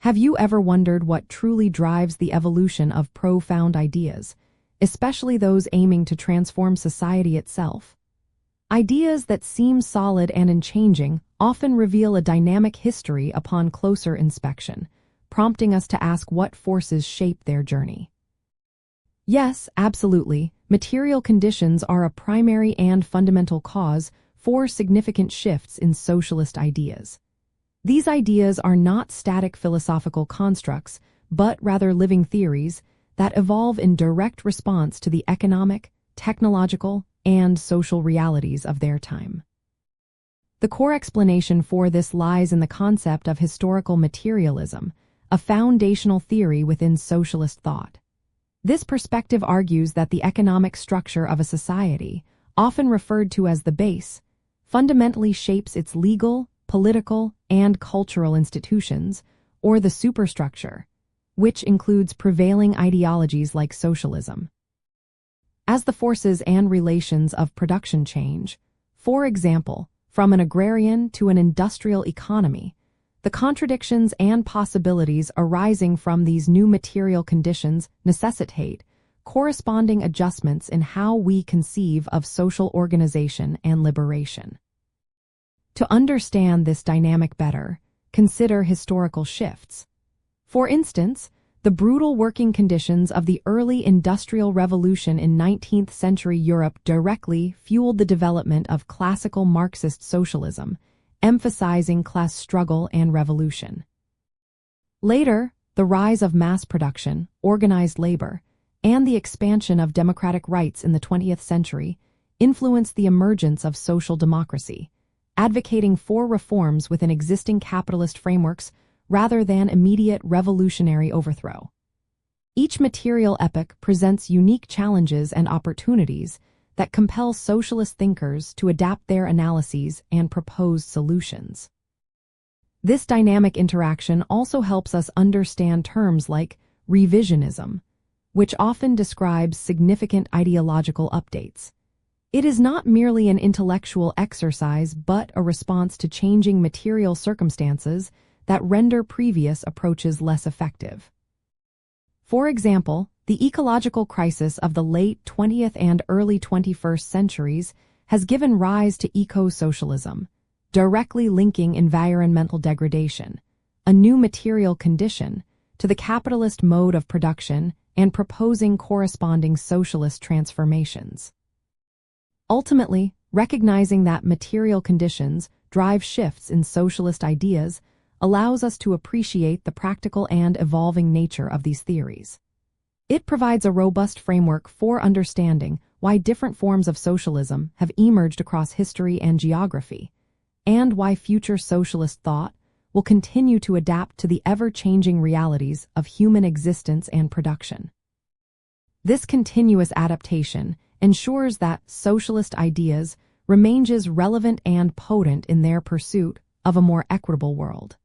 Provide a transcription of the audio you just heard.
Have you ever wondered what truly drives the evolution of profound ideas, especially those aiming to transform society itself? Ideas that seem solid and unchanging often reveal a dynamic history upon closer inspection, prompting us to ask what forces shape their journey. Yes, absolutely, material conditions are a primary and fundamental cause for significant shifts in socialist ideas. These ideas are not static philosophical constructs, but rather living theories that evolve in direct response to the economic, technological, and social realities of their time. The core explanation for this lies in the concept of historical materialism, a foundational theory within socialist thought. This perspective argues that the economic structure of a society, often referred to as the base, fundamentally shapes its legal, political, and cultural institutions, or the superstructure, which includes prevailing ideologies like socialism. As the forces and relations of production change, for example, from an agrarian to an industrial economy, the contradictions and possibilities arising from these new material conditions necessitate corresponding adjustments in how we conceive of social organization and liberation. To understand this dynamic better, consider historical shifts. For instance, the brutal working conditions of the early Industrial Revolution in 19th century Europe directly fueled the development of classical Marxist socialism, emphasizing class struggle and revolution. Later, the rise of mass production, organized labor, and the expansion of democratic rights in the 20th century influenced the emergence of social democracy, advocating for reforms within existing capitalist frameworks rather than immediate revolutionary overthrow. Each material epoch presents unique challenges and opportunities that compel socialist thinkers to adapt their analyses and propose solutions. This dynamic interaction also helps us understand terms like revisionism, which often describes significant ideological updates. It is not merely an intellectual exercise but a response to changing material circumstances that render previous approaches less effective. For example, the ecological crisis of the late 20th and early 21st centuries has given rise to eco-socialism, directly linking environmental degradation, a new material condition, to the capitalist mode of production and proposing corresponding socialist transformations. Ultimately, recognizing that material conditions drive shifts in socialist ideas allows us to appreciate the practical and evolving nature of these theories. It provides a robust framework for understanding why different forms of socialism have emerged across history and geography, and why future socialist thought will continue to adapt to the ever-changing realities of human existence and production. This continuous adaptation ensures that socialist ideas remain as relevant and potent in their pursuit of a more equitable world.